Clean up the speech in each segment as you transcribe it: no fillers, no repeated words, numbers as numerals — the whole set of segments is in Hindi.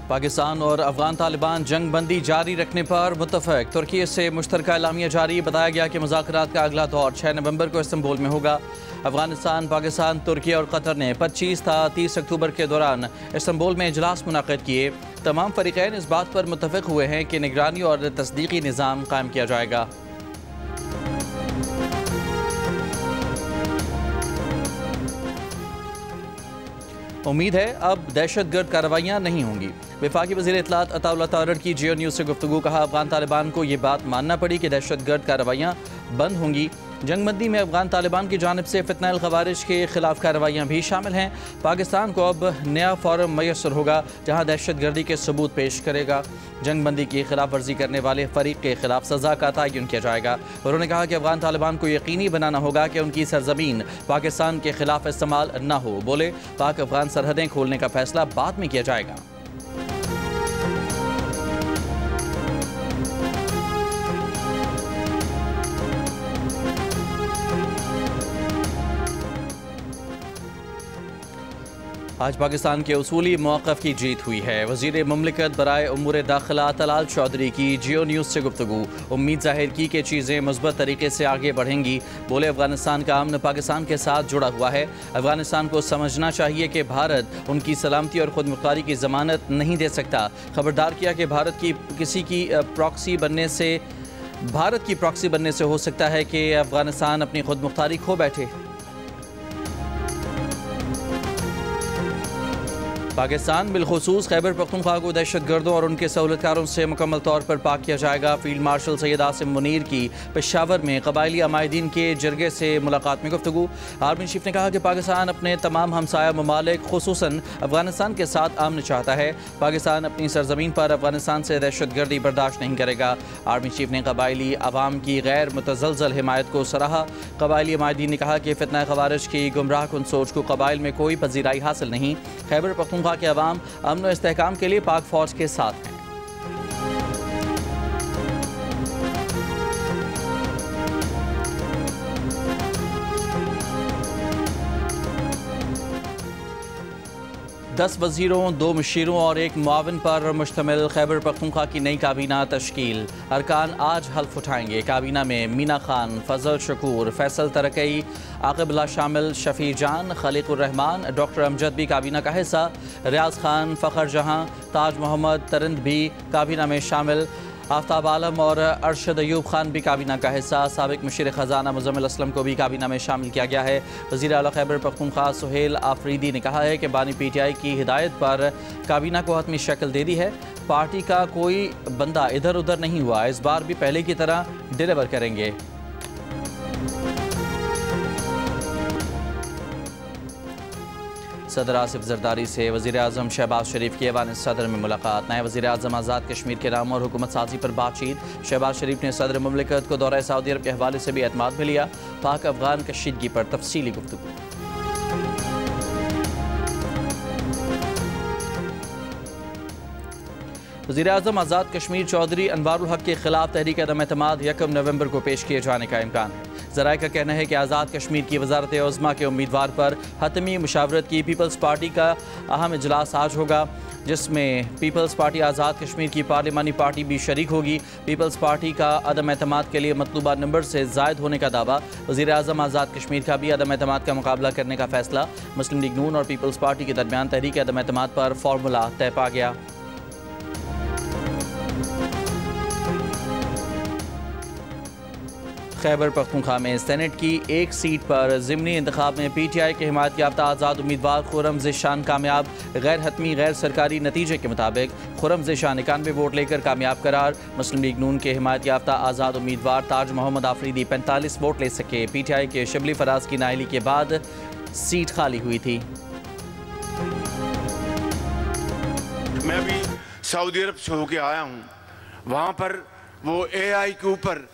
पाकिस्तान और अफगान तालिबान जंग बंदी जारी रखने पर मुत्तफिक। तुर्की से मुश्तरका एलामिया जारी। बताया गया कि मुज़ाकरात का अगला दौर 6 नवंबर को इस्तांबुल में होगा। अफगानिस्तान, पाकिस्तान, तुर्की और कतर ने 25 था 30 अक्टूबर के दौरान इस्तांबुल में इजलास मुनाक़िद किए। तमाम फ़रीक़ैन इस बात पर मुत्तफिक हुए हैं कि निगरानी और तस्दीक़ी निज़ाम कायम किया जाएगा। उम्मीद है अब दहशतगर्द कार्रवाइयाँ नहीं होंगी। वफाकी वज़ीर इत्तलात अताउल्लाह तारड़ की जियो न्यूज़ से गुफ्तगू। कहा, अफगान तालिबान को ये बात मानना पड़ी कि दहशतगर्द कार्रवाइयाँ बंद होंगी। जंगबंदी में अफगान तालिबान की जानिब से फितनाल खवारिज के खिलाफ कार्रवाइयाँ भी शामिल हैं। पाकिस्तान को अब नया फोरम मैसर होगा जहाँ दहशतगर्दी के सबूत पेश करेगा। जंगबंदी की खिलाफ वर्जी करने वाले फरीक के खिलाफ सज़ा का तयन किया जाएगा। उन्होंने कहा कि अफगान तालिबान को यकीनी बनाना होगा कि उनकी सरजमीन पाकिस्तान के खिलाफ इस्तेमाल न हो। बोले, पाक अफगान सरहदें खोलने का फैसला बाद में किया जाएगा। आज पाकिस्तान के उसूली मौक़िफ़ की जीत हुई है। वज़ीर मुमलिकत बराए उमूर दाखिला तलाल चौधरी की जियो न्यूज़ से गुफ्तगू। उम्मीद ज़ाहिर की कि चीज़ें मुस्बत तरीके से आगे बढ़ेंगी। बोले, अफगानिस्तान का अमन पाकिस्तान के साथ जुड़ा हुआ है। अफगानिस्तान को समझना चाहिए कि भारत उनकी सलामती और खुद मुख्तारी की ज़मानत नहीं दे सकता। खबरदार किया कि भारत की प्रॉक्सी बनने से हो सकता है कि अफगानिस्तान अपनी खुद मुख्तारी खो बैठे। पाकिस्तान बिलखुसूस खैबर पख्तूनख्वा को दहशतगर्दों और उनके सहूलतकारों से मुकम्मल तौर पर पाक किया जाएगा। फील्ड मार्शल सैयद आसिम मुनीर की पेशावर में कबायली अमायदीन के जरगे से मुलाकात में गुफ्तगू। आर्मी चीफ ने कहा कि पाकिस्तान अपने तमाम हमसाया ममालिक खुसूसन अफगानिस्तान के साथ अमन चाहता है। पाकिस्तान अपनी सरजमीन पर अफगानिस्तान से दहशतगर्दी बर्दाश्त नहीं करेगा। आर्मी चीफ ने कबायली अवाम की गैर मुतज़लज़ल हिमायत को सराहा। कबायली अमायदीन ने कहा कि फितना खवारिज की गुमराह कुन सोच को कबाइल में कोई पजीराई हासिल नहीं। खैबर पख्तूनख्वा के अवाम अमन और इस्तेहकाम के लिए पाक फौज के साथ हैं। 10 वज़ीरों, 2 मुशीरों और 1 मुआविन पर मुश्तमिल खैबर पख्तूनख्वा की नई काबीना तश्कील। अरकान आज हल्फ उठाएंगे। काबीना में मीना खान, फजल शकूर, फैसल तरकई, आकिबुल्लाह शामिल, शफी जान, खलीकुर रहमान, डॉक्टर अमजद भी काबीना का हिस्सा। रियाज खान, फ़खर जहां, ताज मोहम्मद, तरंद भी काबीना में शामिल। आफ्ताब आलम और अरशद अयूब खान भी काबीना का हिस्सा। साबिक मुशीर ख़जाना मुज़म्मिल असलम को भी काबीना में शामिल किया गया है। वज़ीर आला खैबर पख्तूनख्वा सुहेल आफरीदी ने कहा है कि बानी PTI की हिदायत पर काबीना को हतमी शक्ल दे दी है। पार्टी का कोई बंदा इधर उधर नहीं हुआ। इस बार भी पहले की तरह डिलीवर करेंगे। सदर आसिफ जरदारी से वज़ीर आज़म शहबाज शरीफ की ऐवान सदर में मुलाकात। नए वज़ीर आज़म आज़ाद कश्मीर के नाम और हुकूमत साजी पर बातचीत। शहबाज शरीफ ने सदर मुमलिकत को दौरा सऊदी अरब के हवाले से भी एतमाद में लिया। पाक अफगान कशीदगी पर तफसीली गुफ्तगू। वज़ीर आज़म आज़ाद कश्मीर चौधरी अनवारुल हक के खिलाफ तहरीक अदम एतमाद 1 नवंबर को पेश किए जाने का इम्कान है। ज़राए का कहना है कि आज़ाद कश्मीर की वज़ारत उज़्मा के उम्मीदवार पर हतमी मुशावरत की पीपल्स पार्टी का अहम इजलास आज होगा, जिसमें पीपल्स पार्टी आज़ाद कश्मीर की पार्लिमानी पार्टी भी शरीक होगी। पीपल्स पार्टी का अदम एतमाद के लिए मतलूबा नंबर से ज़ायद होने का दावा। वज़ीर आज़म आज़ाद कश्मीर का भी अदम एतमाद का मुकाबला करने का फैसला। मुस्लिम लीग नून और पीपल्स पार्टी के दरमियान तहरीक अदम एतमाद पर फार्मूला तय पा गया। खैबर पख्तूनख्वा में सेनेट की 1 सीट पर ज़िमनी इंतखाब में PTI के हिमायत याफ्ता आज़ाद उम्मीदवार खुर्रम ज़ेशान कामयाब। गैर हतमी गैर सरकारी नतीजे के मुताबिक खुर्रम ज़ेशान 91 वोट लेकर कामयाब करार। मुस्लिम लीग नून के हिमायत याफ्ता आज़ाद उम्मीदवार ताज मोहम्मद आफरीदी 45 वोट ले सके। PTI के शिबली फराज की नाअहली के बाद सीट खाली हुई थी। मैं भी सऊदी अरब से होके आया हूँ। वहाँ पर वो AI के ऊपर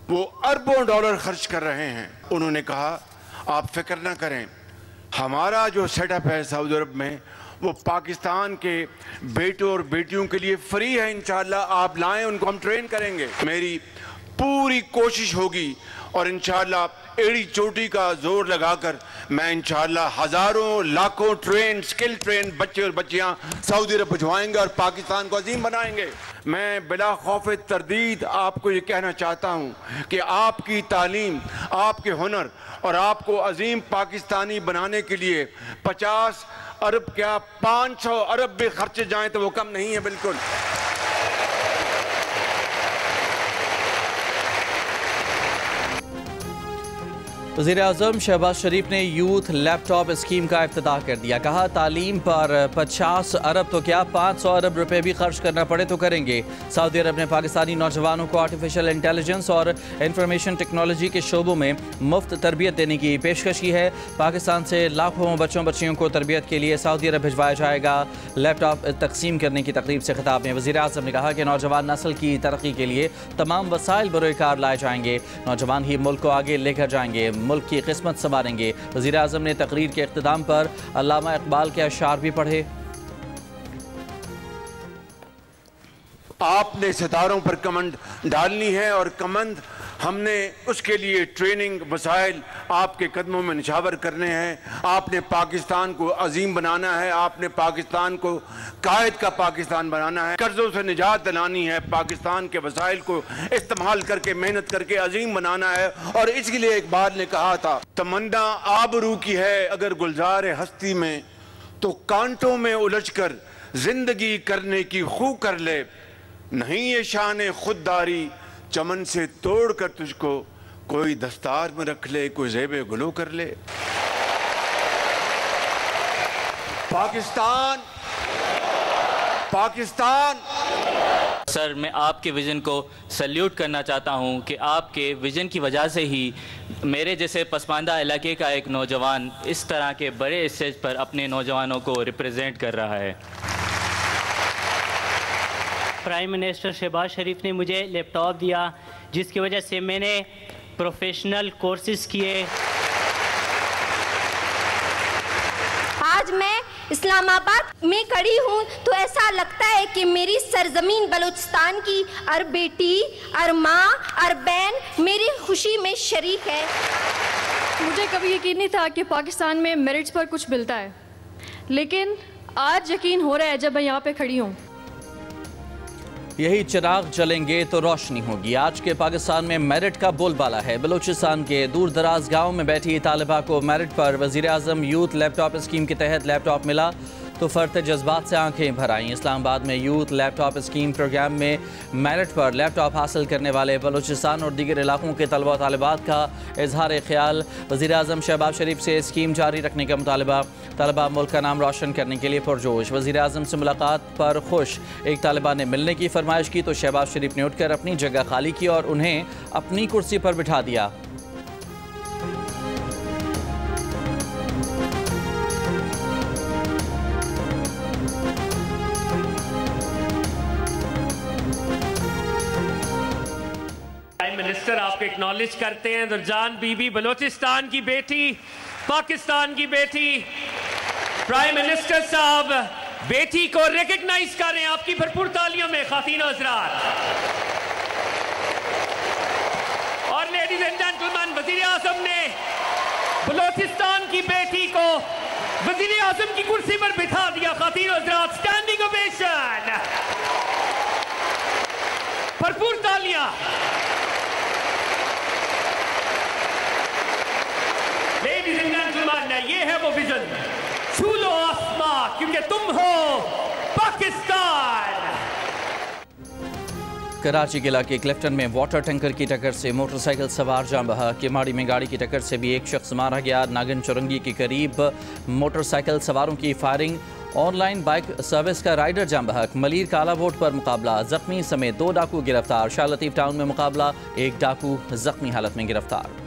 वो अरबों डॉलर खर्च कर रहे हैं। उन्होंने कहा, आप फिक्र ना करें, हमारा जो सेटअप है सऊदी अरब में वो पाकिस्तान के बेटों और बेटियों के लिए फ्री है। इंशाअल्लाह आप लाएं, उनको हम ट्रेन करेंगे। मेरी पूरी कोशिश होगी और इंशाअल्लाह एड़ी चोटी का जोर लगाकर मैं इंशाअल्लाह हजारों लाखों स्किल ट्रेन बच्चे और बच्चियां सऊदी अरब भिजवाएंगे और पाकिस्तान को अजीम बनाएंगे। मैं बिला खौफ तरदीद आपको ये कहना चाहता हूँ कि आपकी तालीम, आपके हुनर और आपको अजीम पाकिस्तानी बनाने के लिए 50 अरब क्या 500 अरब भी खर्चे जाएं तो वो कम नहीं है बिल्कुल। वज़ीर-ए-आज़म शहबाज शरीफ ने यूथ लैपटॉप स्कीम का इफ्तिताह कर दिया। कहा तालीम पर 50 अरब तो क्या 500 अरब रुपए भी खर्च करना पड़े तो करेंगे। सऊदी अरब ने पाकिस्तानी नौजवानों को आर्टिफिशियल इंटेलिजेंस और इंफॉर्मेशन टेक्नोलॉजी के शोबों में मुफ्त तरबियत देने की पेशकश की है। पाकिस्तान से लाखों बच्चों बच्चियों को तरबियत के लिए सऊदी अरब भिजवाया जाएगा। लैपटॉप तकसीम करने की तकरीब से खिताब में वज़ीर-ए-आज़म ने कहा कि नौजवान नस्ल की तरक्की के लिए तमाम वसाइल बरोकार लाए जाएंगे। नौजवान ही मुल्क को आगे लेकर जाएंगे, मुल्क की किस्मत संवारेंगे। वज़ीर-ए-आज़म ने तकरीर के इख्तिताम पर अल्लामा इकबाल के अशार भी पढ़े। आपने सितारों पर कमंड डालनी है और कमंद हमने उसके लिए ट्रेनिंग वसाइल आपके कदमों में निछावर करने हैं। आपने पाकिस्तान को अजीम बनाना है, आपने पाकिस्तान को कायद का पाकिस्तान बनाना है, कर्जों से निजात दिलानी है, पाकिस्तान के वसाइल को इस्तेमाल करके मेहनत करके अजीम बनाना है। और इसलिए इकबाल ने कहा था, तमन्ना आबरू की है अगर गुलजार हस्ती में, तो कांटों में उलझकर जिंदगी करने की खू कर ले। नहीं ये शान खुददारी चमन से तोड़ कर तुझको कोई दस्तार में रख ले, कोई ज़ेबे गुलो कर ले। पाकिस्तान पाकिस्तान। सर, मैं आपके विज़न को सल्यूट करना चाहता हूं कि आपके विज़न की वजह से ही मेरे जैसे पसमानदा इलाके का एक नौजवान इस तरह के बड़े स्टेज पर अपने नौजवानों को रिप्रेजेंट कर रहा है। प्राइम मिनिस्टर शहबाज शरीफ ने मुझे लैपटॉप दिया, जिसकी वजह से मैंने प्रोफेशनल कोर्सेज किए। आज मैं इस्लामाबाद में खड़ी हूँ तो ऐसा लगता है कि मेरी सरजमीन बलूचिस्तान की हर बेटी, हर माँ, हर बहन मेरी खुशी में शरीक है। मुझे कभी यकीन नहीं था कि पाकिस्तान में मेरिट्स पर कुछ मिलता है, लेकिन आज यकीन हो रहा है जब मैं यहाँ पे खड़ी हूँ। यही चिराग जलेंगे तो रोशनी होगी। आज के पाकिस्तान में मेरिट का बोलबाला है। बलूचिस्तान के दूर दराज गाँव में बैठी तालिबा को मेरिट पर वज़ीर-ए-आज़म यूथ लैपटॉप स्कीम के तहत लैपटॉप मिला तो फर्त जज्बात से आंखें भर आईं। इस्लामाबाद में यूथ लैपटॉप स्कीम प्रोग्राम में मेरिट पर लैपटॉप हासिल करने वाले बलूचिस्तान और दीगर इलाकों के तलबा तालिबात का इजहार ख्याल। वज़ीर-ए-आज़म शहबाज शरीफ से स्कीम जारी रखने का मुतालबा। तलबा मुल्क का नाम रोशन करने के लिए पुरजोश। वज़ीर-ए-आज़म से मुलाकात पर खुश। एक तालिबा ने मिलने की फरमाइश की तो शहबाज शरीफ ने उठकर अपनी जगह खाली की और उन्हें अपनी कुर्सी पर बिठा दिया। मिनिस्टर आपको एक्नॉलेज करते हैं। दुरजान बीबी बलोचिस्तान की बेटी, पाकिस्तान की बेटी। प्राइम मिनिस्टर साहब बेटी को रिकॉग्नाइज कर रहे हैं आपकी भरपूर तालियों में खातीन हज़रात। और लेडीज एंड जेंटलमैन, वज़ीर-ए-आज़म ने बलोचिस्तान की बेटी को वज़ीर-ए-आज़म की कुर्सी पर बिठा दिया। खातीन हज़रात, स्टैंडिंग ओवेशन, भरपूर तालियां। लेडीज एंड जेंटलमैन, ये है वो विजन, छू लो आसमां क्योंकि तुम हो पाकिस्तान। कराची के इलाके क्लिफ्टन में वाटर टैंकर की टक्कर से मोटरसाइकिल सवार जान बहा। केमाड़ी में गाड़ी की टक्कर से भी एक शख्स मारा गया। नागन चुरंगी के करीब मोटरसाइकिल सवारों की फायरिंग। ऑनलाइन बाइक सर्विस का राइडर जान बहक। मलीर काला वोट पर मुकाबला, जख्मी समेत 2 डाकू गिरफ्तार। शाह लतीफ टाउन में मुकाबला, 1 डाकू जख्मी हालत में गिरफ्तार।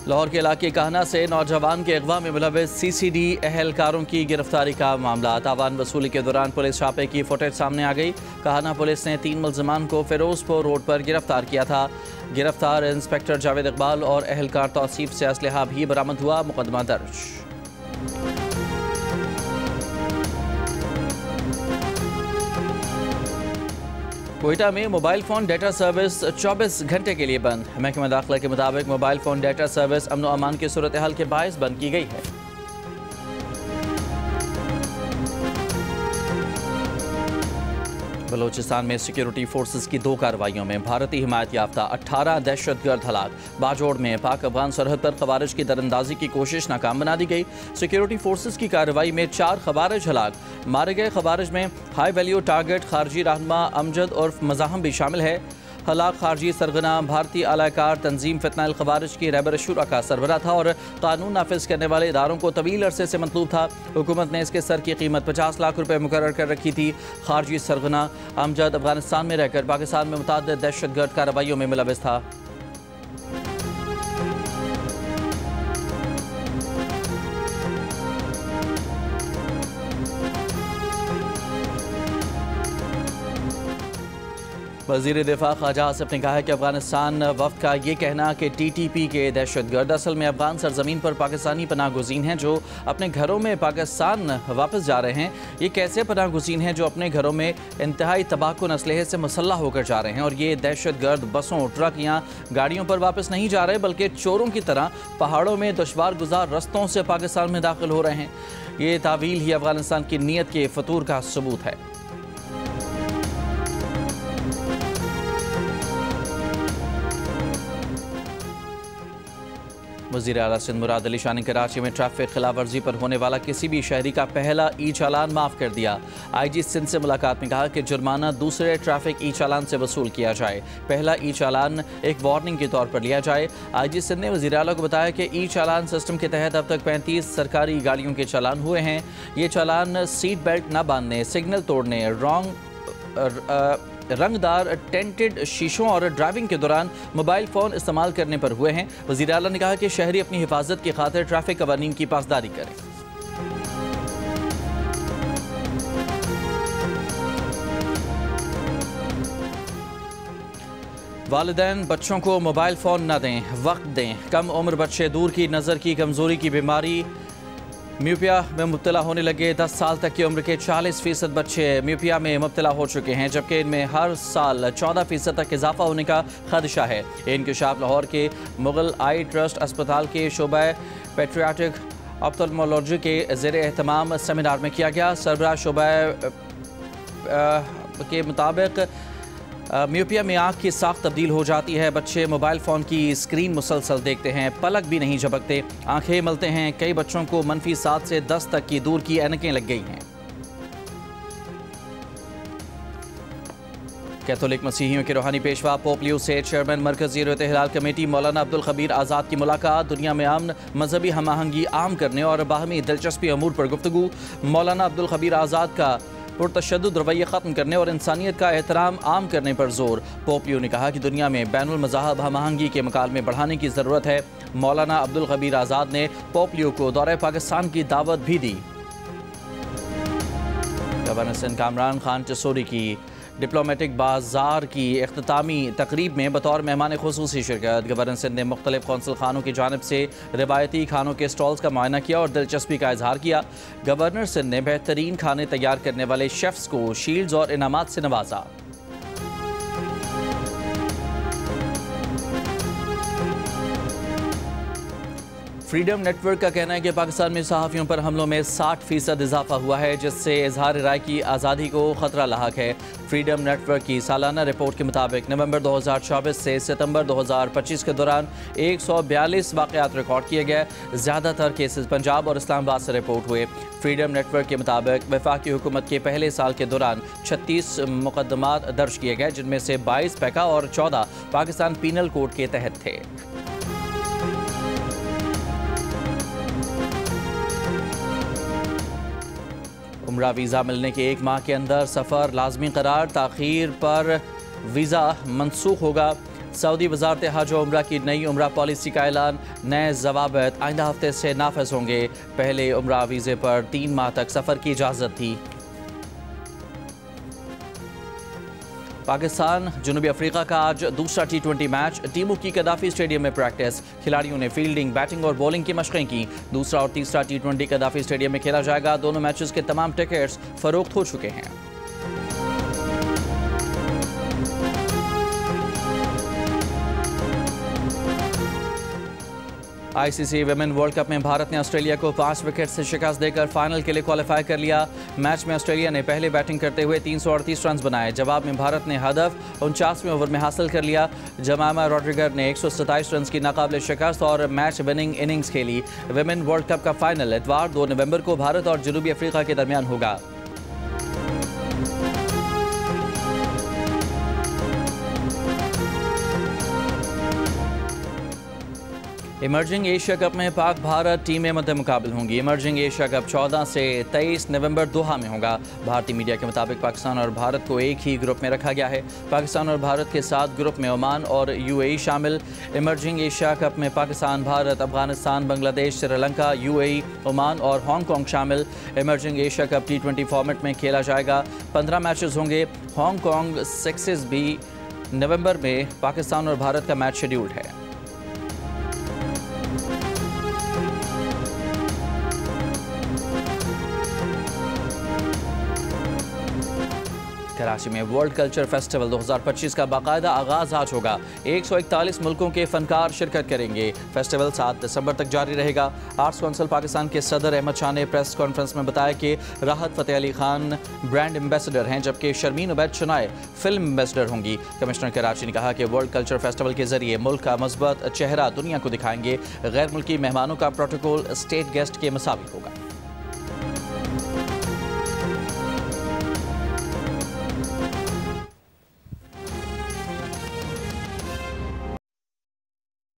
लाहौर के इलाके कहना से नौजवान के अगवा में मुलविस CCD एहलकारों की गिरफ्तारी का मामला। तावान वसूली के दौरान पुलिस छापे की फुटेज सामने आ गई। कहना पुलिस ने 3 मुल्ज़िमान को फिरोजपुर रोड पर गिरफ्तार किया था। गिरफ्तार इंस्पेक्टर जावेद इकबाल और एहलकार तौसीफ से असलहा भी बरामद हुआ। मुकदमा दर्ज। कोयटा में मोबाइल फ़ोन डेटा सर्विस 24 घंटे के लिए बंद। महकमा दाखिला के मुताबिक मोबाइल फ़ोन डेटा सर्विस अमन व अमान की सूरत हाल के बायस बंद की गई है। बलोचिस्तान में सिक्योरिटी फोर्सेस की 2 कार्रवाइयों में भारतीय हिमायत याफ्ता 18 दहशतगर्द हलाक। बाजोड़ में पाक अफगान सरहद पर खवारिज की दरअंदाजी की कोशिश नाकाम बना दी गई। सिक्योरिटी फोर्सेस की कार्रवाई में 4 खवारिज हलाक। मारे गए खवारिज में हाई वैल्यू टारगेट खारजी रहनुमा अमजद उर्फ मज़ाहम भी शामिल है। हलाक खारजी सरगना भारतीय अलाकार तंजीम फितनाइल खवारिज की रहबर शुरा का सरबराह था और कानून नाफिज करने वाले इदारों को तवील अरसे से मतलूब था। हुकूमत ने इसके सर की कीमत 50 लाख रुपए मुकर्रर कर रखी थी। खारजी सरगना अमजद अफगानिस्तान में रहकर पाकिस्तान में मुतअद्दिद दहशतगर्द कार्रवाइयों में मुलविस था। वज़ीर दिफा ख्वाजा आसिफ ने कहा है कि अफगानिस्तान वफ्द का ये कहना कि TTP के दहशतगर्द असल में अफगान सरजमीन पर पाकिस्तानी पनाह गुज़ीन हैं जो अपने घरों में पाकिस्तान वापस जा रहे हैं। ये कैसे पनाह गुज़ीन हैं जो अपने घरों में इंतहाई तबाहकुन असलहे से मुसल्लह होकर जा रहे हैं और ये दहशतगर्द बसों, ट्रक या गाड़ियों पर वापस नहीं जा रहे बल्कि चोरों की तरह पहाड़ों में दुश्वार गुजार रस्तों से पाकिस्तान में दाखिल हो रहे हैं। ये तावील ही अफगानिस्तान की नीयत के फतूर का सबूत है। वज़ीर आला सिंध मुराद अली शाह ने कराची में ट्रैफिक खिलाफ वर्जी पर होने वाला किसी भी शहरी का पहला ई-चालान माफ़ कर दिया। IG सिंध से मुलाकात में कहा कि जुर्माना दूसरे ट्रैफिक ई-चालान से वसूल किया जाए। पहला ई-चालान एक वार्निंग के तौर पर लिया जाए। IG सिंध ने वज़ीर आला को बताया कि ई-चालान सिस्टम के तहत अब तक 35 सरकारी गाड़ियों के चालान हुए हैं। ये चालान सीट बेल्ट न बांधने, सिग्नल तोड़ने, रंगदार टेंटेड शीशों और ड्राइविंग के दौरान मोबाइल फ़ोन इस्तेमाल करने पर हुए हैं। वज़ीर आला ने कहा कि शहरी अपनी हिफाजत की खातिर ट्रैफिक कवानीन की पासदारी करें। वालिदैन बच्चों को मोबाइल फ़ोन न दें, वक्त दें। कम उम्र बच्चे दूर की नज़र की कमज़ोरी की बीमारी म्यूपिया में मुब्तला होने लगे। 10 साल तक की उम्र के 40% बच्चे म्यूपिया में मुब्तला हो चुके हैं जबकि इनमें हर साल 14% तक इजाफा होने का खदशा है। इंकशाफ लाहौर के मुगल आई ट्रस्ट अस्पताल के शोबा पेट्रियाटिक ऑप्थेल्मोलॉजी के ज़ेर एहतमाम सेमिनार में किया गया। सरबराह शोबा के मुताबिक म्यूपिया में आँख की साख तब्दील हो जाती है। बच्चे मोबाइल फ़ोन की स्क्रीन मुसलसल देखते हैं, पलक भी नहीं झपकते, आंखें मलते हैं। कई बच्चों को -7 से 10 तक की दूर की ऐनकें लग गई हैं। कैथोलिक मसीहियों के रूहानी पेशवा पोप लियो से चेयरमैन मरकज़ी इत्तेहाद कमेटी मौलाना अब्दुल खबीर आज़ाद की मुलाकात। दुनिया में अमन, मजहबी हम आहंगी आम करने और बाहमी दिलचस्पी अमूर पर गुफ्तगू। मौलाना अब्दुल खबीर आज़ाद का पुरतशद्दुद रवैया ख़त्म करने और इंसानियत का एहतराम आम करने पर जोर। पोप लियो ने कहा कि दुनिया में बैनुल मज़ाहब हम आहंगी के मुकालमे बढ़ाने की ज़रूरत है। मौलाना अब्दुल खबीर आज़ाद ने पोप लियो को दौरे पाकिस्तान की दावत भी दी। गवर्नर सिंध कामरान खान चसोरी की डिप्लोमेटिक बाजार की इख्तितामी तकरीब में बतौर मेहमान खुसूसी शिरकत। गवर्नर सिंध ने मुख्तलिफ कौंसल खानों की जानिब से रिवायती खानों के स्टॉल्स का मुआयना किया और दिलचस्पी का इजहार किया। गवर्नर सिंध ने बेहतरीन खाने तैयार करने वाले शेफ्स को शील्ड्स और इनामात से नवाजा। फ्रीडम नेटवर्क का कहना है कि पाकिस्तान में सहाफ़ियों पर हमलों में 60% इजाफा हुआ है जिससे इजहार राय की आज़ादी को ख़तरा लाहक है। फ्रीडम नेटवर्क की सालाना रिपोर्ट के मुताबिक नवंबर 2024 से सितंबर 2025 के दौरान 142 वाक़यात रिकॉर्ड किए गए। ज़्यादातर केसेस पंजाब और इस्लामाबाद से रिपोर्ट हुए। फ्रीडम नेटवर्क के मुताबिक वफाकी हुकूमत के पहले साल के दौरान 36 मुकदमात दर्ज किए गए जिनमें से 22 पैका और 14 पाकिस्तान पीनल कोड के तहत थे। उम्रा वीज़ा मिलने के 1 माह के अंदर सफ़र लाजमी करार, ताख़ीर पर वीज़ा मनसूख होगा। सऊदी वज़ारत हज और उम्रा की नई उम्रा पॉलिसी का ऐलान। नए ज़वाबित आइंदा हफ्ते से नाफिज होंगे। पहले उम्रा वीज़े पर 3 माह तक सफ़र की इजाज़त थी। पाकिस्तान जनूबी अफ्रीका का आज दूसरा T20 मैच। टीमों की कदाफी स्टेडियम में प्रैक्टिस। खिलाड़ियों ने फील्डिंग, बैटिंग और बॉलिंग की मशक़ें की। दूसरा और तीसरा T20 कदाफी स्टेडियम में खेला जाएगा। दोनों मैचेस के तमाम टिकट्स फरोख्त हो चुके हैं। आईसीसी विमेन वर्ल्ड कप में भारत ने ऑस्ट्रेलिया को 5 विकेट से शिकस्त देकर फाइनल के लिए क्वालिफाई कर लिया। मैच में ऑस्ट्रेलिया ने पहले बैटिंग करते हुए 338 रन बनाए। जवाब में भारत ने हदफ 49वें ओवर में हासिल कर लिया। जमामा रॉड्रिगर ने 127 रन की नाकाबिले शिकस्त और मैच विनिंग इनिंग्स खेली। विमेन वर्ल्ड कप का फाइनल इतवार 2 नवंबर को भारत और जनूबी अफ्रीका के दरमियान होगा। इमर्जिंग एशिया कप में पाक भारत टीमें मध्य मुकाबल होंगी। इमर्जिंग एशिया कप 14 से 23 नवंबर दोहा में होगा। भारतीय मीडिया के मुताबिक पाकिस्तान और भारत को एक ही ग्रुप में रखा गया है। पाकिस्तान और भारत के साथ ग्रुप में ओमान और यूएई शामिल। इमर्जिंग एशिया कप में पाकिस्तान, भारत, अफगानिस्तान, बांग्लादेश, श्रीलंका, यूएई, ओमान और हांगकांग शामिल। Emerging Asia cup T20 format में खेला जाएगा। 15 मैचेस होंगे। हांगकांग 6 भी नवंबर में पाकिस्तान और भारत का मैच शेड्यूल्ड है। कराची में वर्ल्ड कल्चर फेस्टिवल 2025 का बाकायदा आगाज आज होगा। 141 मुल्कों के फनकार शिरकत करेंगे। फेस्टिवल 7 दिसंबर तक जारी रहेगा। आर्ट्स काउंसिल पाकिस्तान के सदर अहमद शाह ने प्रेस कॉन्फ्रेंस में बताया कि राहत फ़तेह अली खान ब्रांड एम्बेसडर हैं, जबकि शर्मीन उबैद शनाए फिल्म एम्बेसडर होंगी। कमिश्नर कराची ने कहा कि वर्ल्ड कल्चर फेस्टिवल के जरिए मुल्क का मस्बत चेहरा दुनिया को दिखाएंगे। गैर मुल्की मेहमानों का प्रोटोकॉल स्टेट गेस्ट के मुताबिक होगा।